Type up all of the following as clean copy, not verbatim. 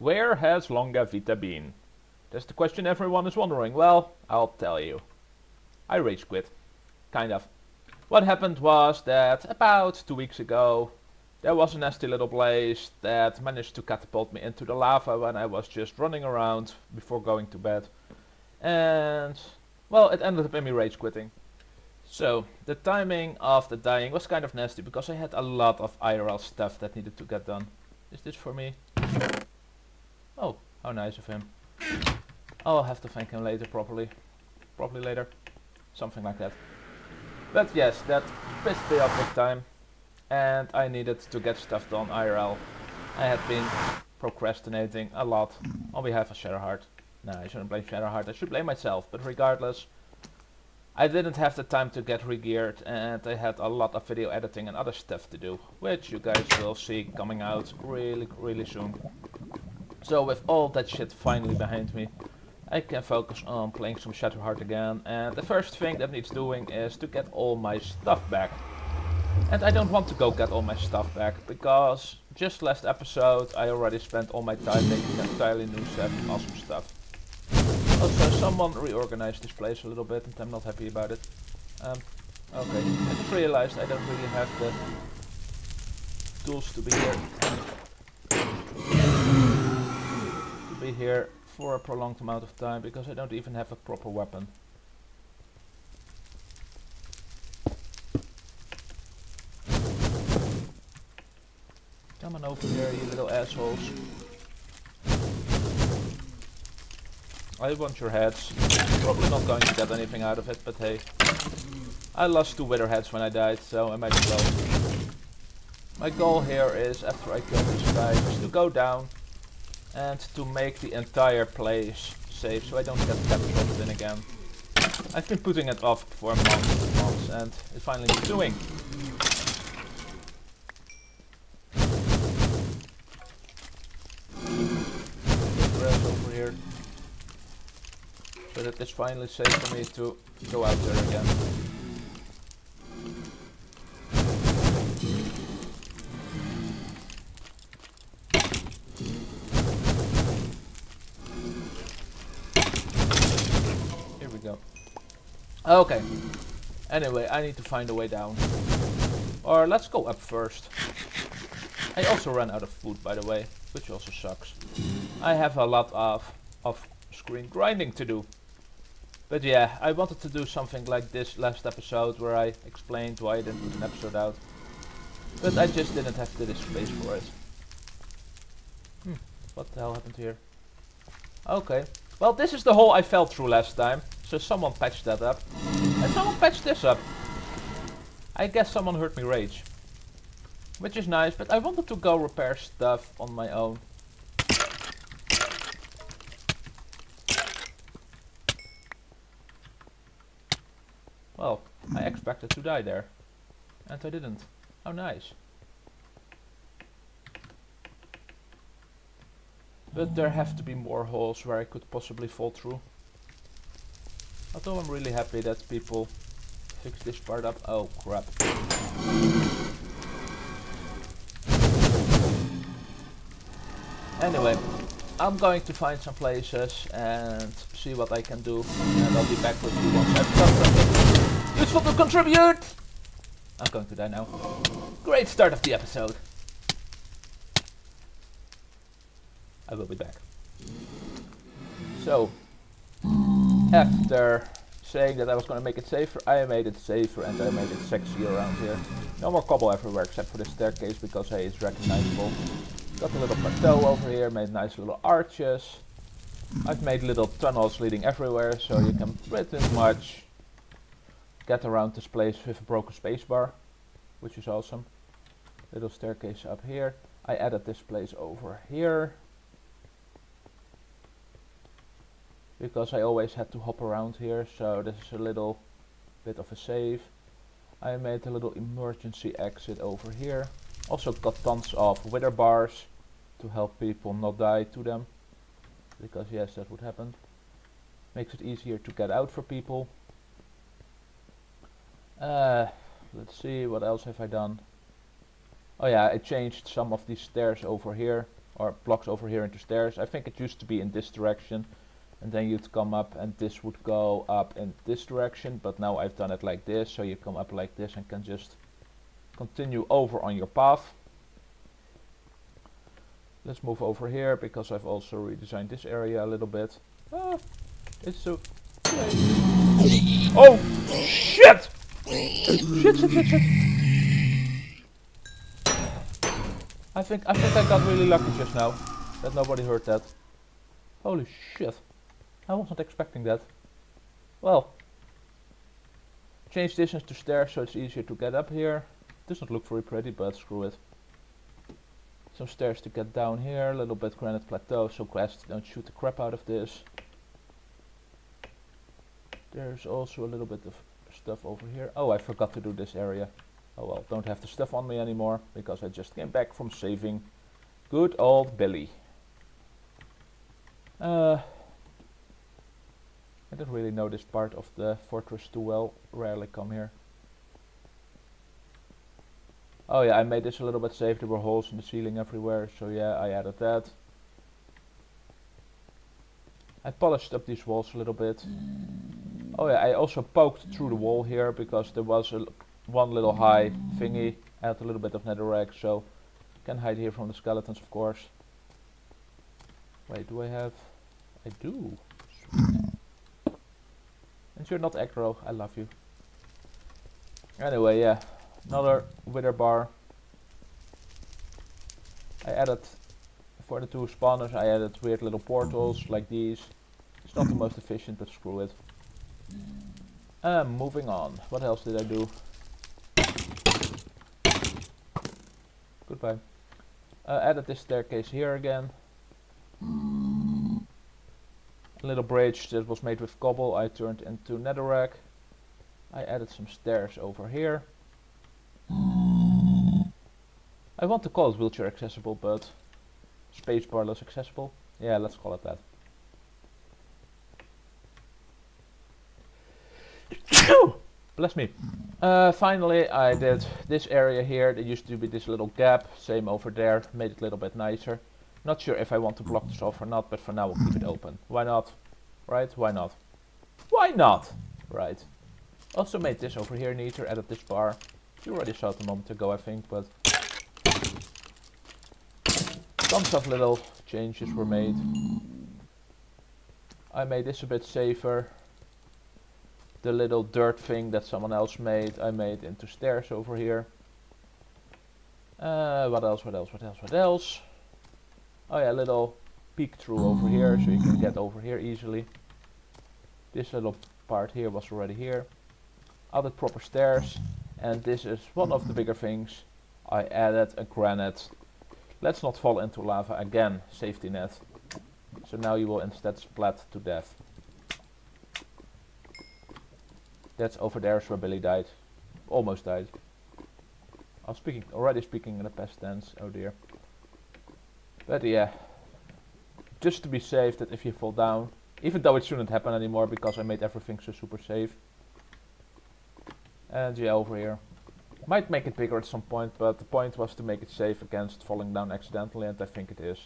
Where has Longa Vita been? That's the question everyone is wondering. Well, I'll tell you. I rage quit. Kind of. What happened was that about 2 weeks ago, there was a nasty little blaze that managed to catapult me into the lava when I was just running around before going to bed. And, well, it ended up in me rage quitting. So, the timing of the dying was kind of nasty because I had a lot of IRL stuff that needed to get done. Is this for me? Oh, how nice of him. I'll have to thank him later properly. Probably later. Something like that. But yes, that pissed me off big time. And I needed to get stuff done IRL. I had been procrastinating a lot on behalf of Shatterheart. No, I shouldn't blame Shatterheart, I should blame myself. But regardless, I didn't have the time to get re-geared and I had a lot of video editing and other stuff to do. Which you guys will see coming out really soon. So with all that shit finally behind me, I can focus on playing some Shatterheart again. And the first thing that needs doing is to get all my stuff back. And I don't want to go get all my stuff back, because just last episode I already spent all my time making an entirely new set of awesome stuff. Also, someone reorganized this place a little bit and I'm not happy about it. Okay, I just realized I don't really have the tools to be here for a prolonged amount of time, because I don't even have a proper weapon. Come on over here, you little assholes. I want your heads. Probably not going to get anything out of it, but hey. I lost 2 wither heads when I died, so I might as well. My goal here is, after I kill this guy, is to go down and to make the entire place safe so I don't get captured in again. I've been putting it off for months and it finally needs doing. Over here, so that it's finally safe for me to go out there again. Here we go. Okay. Anyway, I need to find a way down. Or let's go up first. I also ran out of food, by the way, which also sucks. I have a lot of off-screen grinding to do. But yeah, I wanted to do something like this last episode where I explained why I didn't put an episode out. But I just didn't have the space for it. What the hell happened here? Okay. Well, this is the hole I fell through last time. So someone patched that up. And someone patched this up. I guess someone heard me rage. Which is nice, but I wanted to go repair stuff on my own. Well, I expected to die there. And I didn't. How nice. But there have to be more holes where I could possibly fall through. Although I'm really happy that people fixed this part up. Oh crap. Anyway, I'm going to find some places and see what I can do. And I'll be back with you once I've done something useful to contribute! I'm going to die now. Great start of the episode. I will be back. So, after saying that I was going to make it safer, I made it safer and I made it sexy around here. No more cobble everywhere except for the staircase because hey, it's recognizable. Got a little plateau over here, made nice little arches. I've made little tunnels leading everywhere, so you can pretty much get around this place with a broken spacebar, which is awesome. Little staircase up here. I added this place over here, because I always had to hop around here, so this is a little bit of a save. I made a little emergency exit over here. Also got tons of wither bars to help people not die to them, because yes, that would happen. Makes it easier to get out for people. Let's see, what else have I done? Oh yeah, I changed some of these stairs over here. or blocks over here into stairs. I think it used to be in this direction, and then you'd come up and this would go up in this direction, but now I've done it like this, so you come up like this and can just continue over on your path. Let's move over here because I've also redesigned this area a little bit. Ah, it's so... Oh shit! Shit. I think I got really lucky just now that nobody heard that. Holy shit. I wasn't expecting that. Well, change distance to stairs so it's easier to get up here. Doesn't look very pretty, but screw it. Some stairs to get down here, a little bit granite plateau so ghasts don't shoot the crap out of this. There's also a little bit of stuff over here. Oh, I forgot to do this area. Oh well, don't have the stuff on me anymore because I just came back from saving good old Billy. I don't really know this part of the fortress too well, rarely come here. Oh yeah, I made this a little bit safe, there were holes in the ceiling everywhere, so yeah, I added that. I polished up these walls a little bit. Oh yeah, I also poked through the wall here because there was one little high thingy. Add a little bit of netherrack, so can hide here from the skeletons, of course. Wait, do I have? I do. Sweet. And you're not aggro, I love you. Anyway, yeah, another wither bar. I added, for the two spawners, I added weird little portals like these. It's not the most efficient, but screw it. Moving on. What else did I do? Goodbye. Added this staircase here again. A little bridge that was made with cobble I turned into netherrack. I added some stairs over here. I want to call it wheelchair accessible, but Spacebarless accessible. Yeah, let's call it that. Bless me. Finally, I did this area here. There used to be this little gap. Same over there. Made it a little bit nicer. Not sure if I want to block this off or not, but for now we'll keep it open. Why not? Right? Why not? Why not? Right. Also made this over here neater. Added this bar. You already saw it a moment ago, I think, but tons of little changes were made. I made this a bit safer. The little dirt thing that someone else made, I made into stairs over here. What else? Oh yeah, a little peek through over here, so you can get over here easily. This little part here was already here. Added proper stairs, and this is one of the bigger things. I added a granite. Let's not fall into lava again, safety net. So now you will instead splat to death. That's over there where Billy died. Almost died. I'm already speaking in the past tense, oh dear. But yeah, just to be safe that if you fall down, even though it shouldn't happen anymore because I made everything so super safe. And yeah, over here. Might make it bigger at some point, but the point was to make it safe against falling down accidentally, and I think it is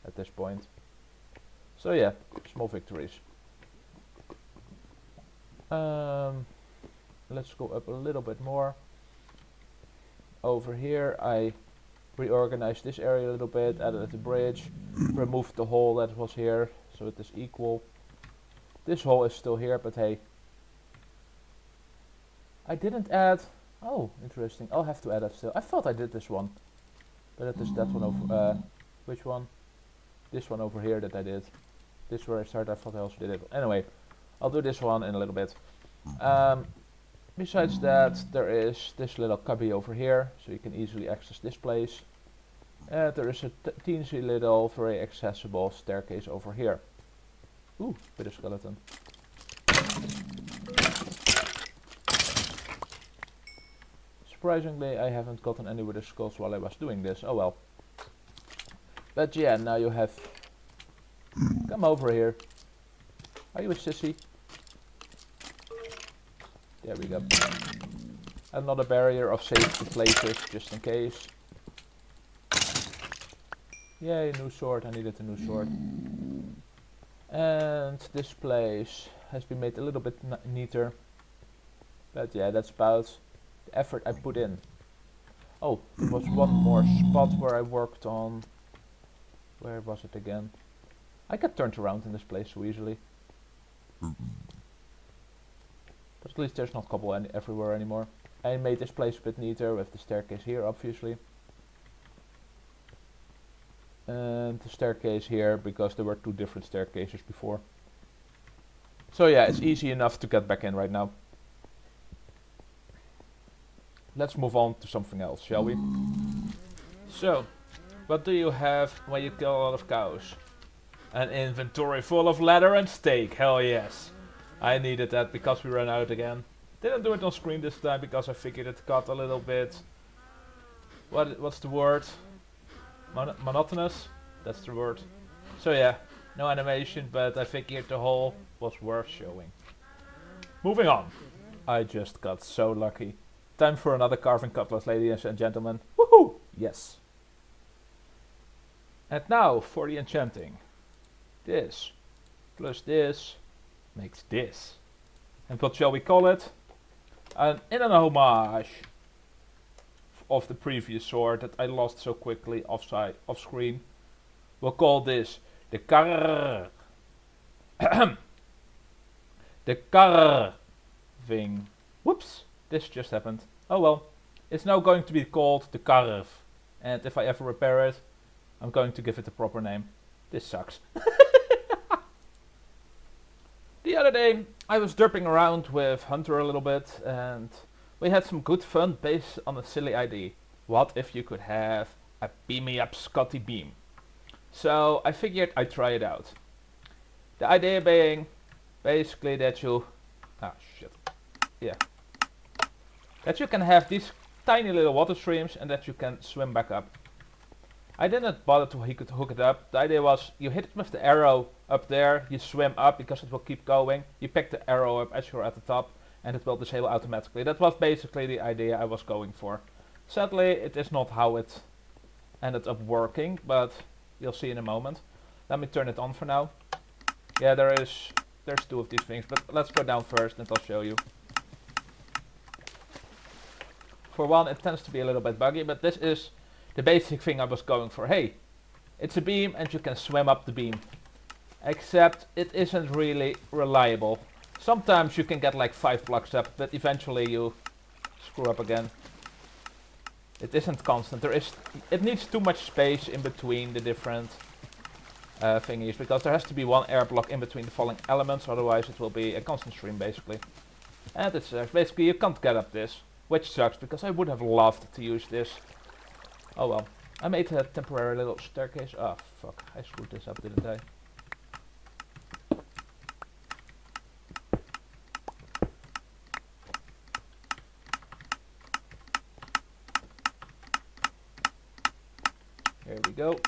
at this point. So yeah, small victories. Let's go up a little bit more. Over here I reorganized this area a little bit, added a bridge, removed the hole that was here so it is equal. This hole is still here, but hey, I didn't add. Oh, interesting. I'll have to add that still. I thought I did this one, but it is that one over. Which one? This one over here that I did. This is where I started. I thought I also did it. Anyway, I'll do this one in a little bit. Besides that, there is this little cubby over here, so you can easily access this place. There is a teensy little, very accessible staircase over here. Ooh, bit of skeleton. Surprisingly, I haven't gotten any with the skulls while I was doing this. Oh well. But yeah, now you have... Come over here. Are you a sissy? There we go. Another barrier of safety places, just in case. Yay, new sword. I needed a new sword. And this place has been made a little bit neater. But yeah, that's about the effort I put in. Oh, there was one more spot where I worked on. Where was it again? I get turned around in this place so easily. But at least there's not cobble everywhere anymore. I made this place a bit neater with the staircase here, obviously. And the staircase here, because there were two different staircases before. So yeah, it's easy enough to get back in right now. Let's move on to something else, shall we? So, what do you have when you kill a lot of cows? An inventory full of leather and steak, hell yes. I needed that because we ran out again. Didn't do it on screen this time because I figured it got a little bit... What's the word? Monotonous? That's the word. So yeah, no animation, but I figured the whole was worth showing. Moving on. I just got so lucky. Time for another carving cutlass, ladies and gentlemen. Woohoo! Yes. And now for the enchanting. This plus this makes this. And what shall we call it? In an homage of the previous sword that I lost so quickly off screen. We'll call this the the carving. Whoops, this just happened. Oh well, it's now going to be called the carve. And if I ever repair it, I'm going to give it a proper name. This sucks. The other day, I was derping around with Hunter a little bit, and we had some good fun based on a silly idea. What if you could have a beam me up Scotty beam? So I figured I'd try it out. The idea being basically that you... Ah, shit. Yeah. That you can have these tiny little water streams and that you can swim back up. I didn't bother to hook it up. The idea was you hit it with the arrow up there, you swim up because it will keep going. You pick the arrow up as you're at the top and it will disable automatically. That was basically the idea I was going for. Sadly, it is not how it ended up working, but you'll see in a moment. Let me turn it on for now. Yeah, there's two of these things, but let's go down first and I'll show you. For one, it tends to be a little bit buggy, but this is the basic thing I was going for. Hey, it's a beam and you can swim up the beam. Except it isn't really reliable. Sometimes you can get like 5 blocks up, but eventually you screw up again. It isn't constant. It needs too much space in between the different thingies, because there has to be one air block in between the falling elements, otherwise it will be a constant stream basically. And it sucks. Basically you can't get up this, which sucks because I would have loved to use this. Oh well. I made a temporary little staircase. Oh fuck, I screwed this up, didn't I? Here we go.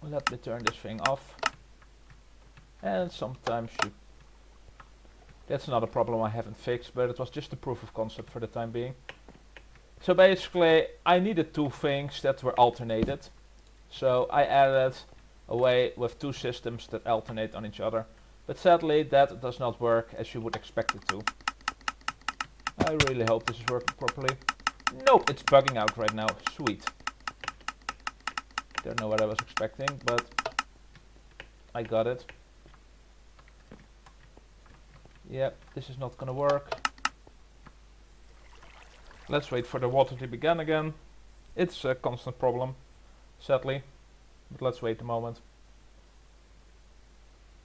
Let me turn this thing off. And sometimes that's not a problem I haven't fixed, but it was just a proof of concept for the time being. So basically, I needed two things that were alternated. So I added a way with two systems that alternate on each other. But sadly, that does not work as you would expect it to. I really hope this is working properly. Nope, it's bugging out right now. Sweet. Don't know what I was expecting, but I got it. Yep, this is not gonna work. Let's wait for the water to begin again. It's a constant problem, sadly, but let's wait a moment.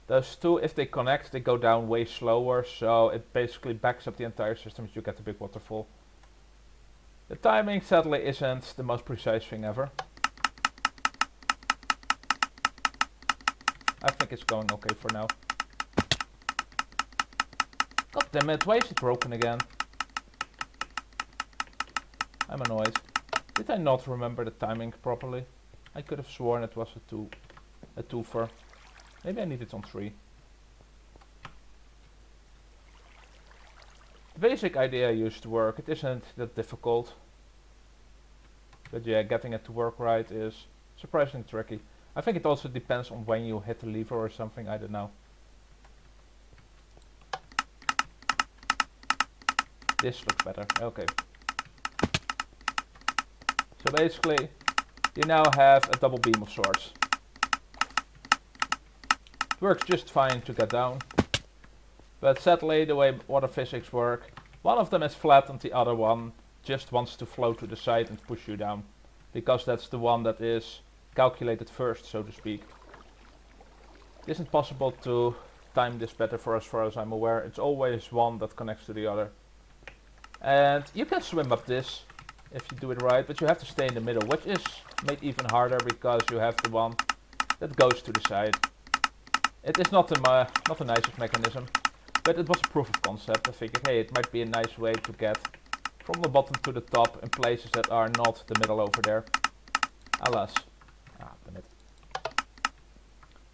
Those two, if they connect, they go down way slower, so it basically backs up the entire system so you get a big waterfall. The timing, sadly, isn't the most precise thing ever. I think it's going okay for now. God damn it, why is it broken again? I'm annoyed. Did I not remember the timing properly? I could have sworn it was a twofer. Maybe I need it on 3. The basic idea used to work. It isn't that difficult. But yeah, getting it to work right is surprisingly tricky. I think it also depends on when you hit the lever or something, I don't know. This looks better, okay. So basically, you now have a double beam of sorts. It works just fine to get down. But sadly, the way water physics work, one of them is flat and the other one just wants to flow to the side and push you down. Because that's the one that is calculated first, so to speak. It isn't possible to time this better for as far as I'm aware. It's always one that connects to the other. And you can swim up this if you do it right, but you have to stay in the middle, which is made even harder because you have the one that goes to the side. It is not the nicest mechanism, but it was a proof of concept. I figured, hey, it might be a nice way to get from the bottom to the top in places that are not the middle over there. Alas. Damn it.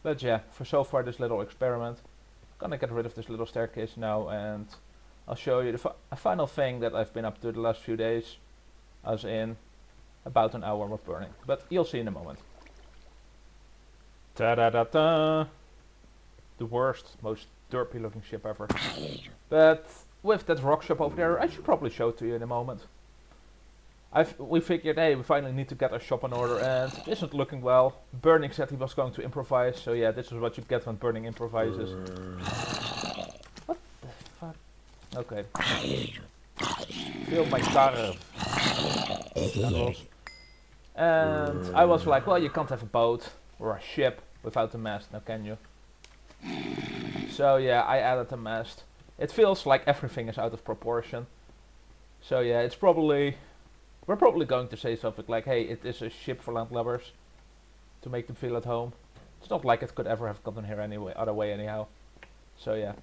But yeah, for so far this little experiment, I'm gonna get rid of this little staircase now, and I'll show you a final thing that I've been up to the last few days, as in about an hour of burning. But you'll see in a moment. Ta-da-da-da! The worst, most derpy looking ship ever. But with that rock shop over there, I should probably show it to you in a moment. We figured, hey, we finally need to get our shop in order, and it isn't looking well. Burning said he was going to improvise, so yeah, this is what you get when Burning improvises. What the fuck? Okay. Feel my carve. And I was like, well, you can't have a boat or a ship without a mast, now can you? So yeah, I added a mast. It feels like everything is out of proportion. So yeah, it's probably... We're probably going to say something like, hey, it is a ship for landlubbers, to make them feel at home. It's not like it could ever have gotten here anyway, other way anyhow. So yeah.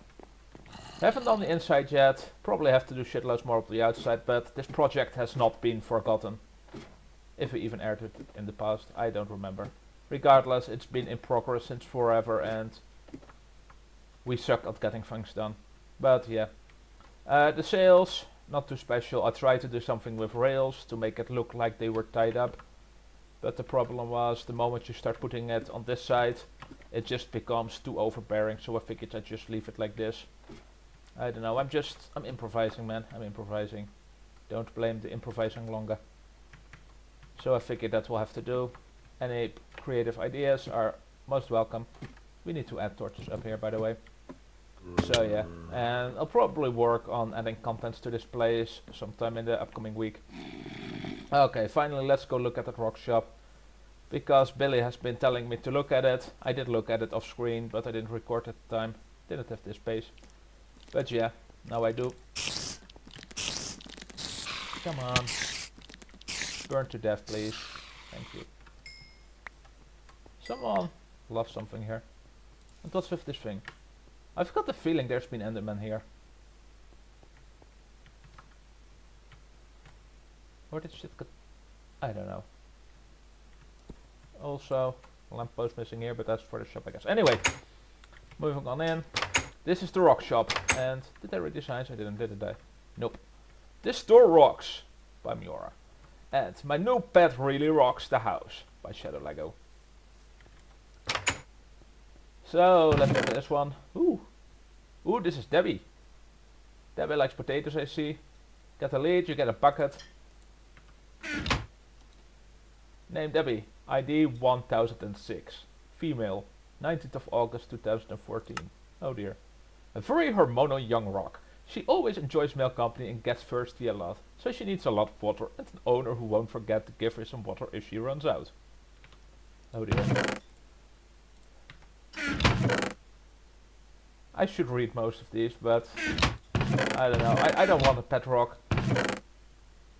Haven't done the inside yet, probably have to do shitloads more of the outside, but this project has not been forgotten. If we even aired it in the past, I don't remember. Regardless, it's been in progress since forever, and we suck at getting things done. But yeah. The sails, not too special. I tried to do something with rails to make it look like they were tied up. But the problem was, the moment you start putting it on this side, it just becomes too overbearing, so I figured I'd just leave it like this. I don't know, I'm improvising, man, I'm improvising. Don't blame the improvising longer. So I figured that we'll have to do. Any creative ideas are most welcome. We need to add torches up here, by the way. So yeah, and I'll probably work on adding contents to this place sometime in the upcoming week. Okay, finally let's go look at that rock shop. Because Billy has been telling me to look at it. I did look at it off screen, but I didn't record at the time. Didn't have this space. But yeah, now I do. Come on. Burn to death, please. Thank you. Someone lost something here. And what's with this thing? I've got the feeling there's been Enderman here. Where did shit go? I don't know. Also, a lamppost missing here, but that's for the shop, I guess. Anyway, moving on in. This is the rock shop, and did I read the signs? I didn't, did I? Nope. This store rocks by Miura. And my new pet really rocks the house by Shadow Lego. So let's look at this one. Ooh, this is Debbie. Debbie likes potatoes, I see. Get a lead, you get a bucket. Name Debbie. ID 1006. Female. 19th of August 2014. Oh dear. A very hormonal young rock. She always enjoys male company and gets thirsty a lot, so she needs a lot of water and an owner who won't forget to give her some water if she runs out. Oh dear. I should read most of these, but I don't know. I don't want a pet rock.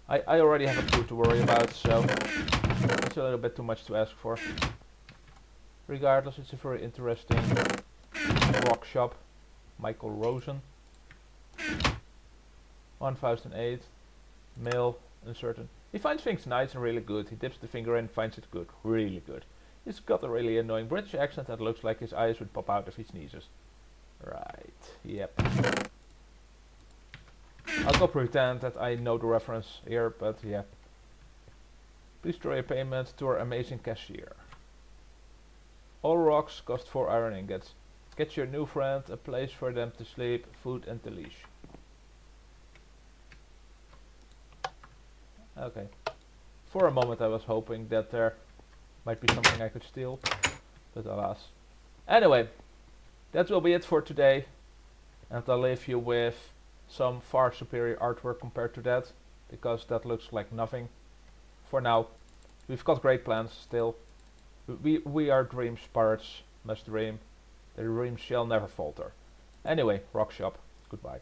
I already have a crew to worry about, so it's a little bit too much to ask for. Regardless, it's a very interesting rock shop. Michael Rosen. 1008. Male, uncertain. He finds things nice and really good. He dips the finger in and finds it good. Really good. He's got a really annoying British accent that looks like his eyes would pop out if he sneezes. Right, yep. I'll go pretend that I know the reference here, but yeah. Please throw a payment to our amazing cashier. All rocks cost 4 iron ingots. Get your new friend a place for them to sleep, food and a leash. Okay. For a moment I was hoping that there might be something I could steal, but alas. Anyway, that will be it for today, and I'll leave you with some far superior artwork compared to that, because that looks like nothing. For now, we've got great plans still. We are dream pirates, must dream. The dream shall never falter. Anyway, rock shop. Goodbye.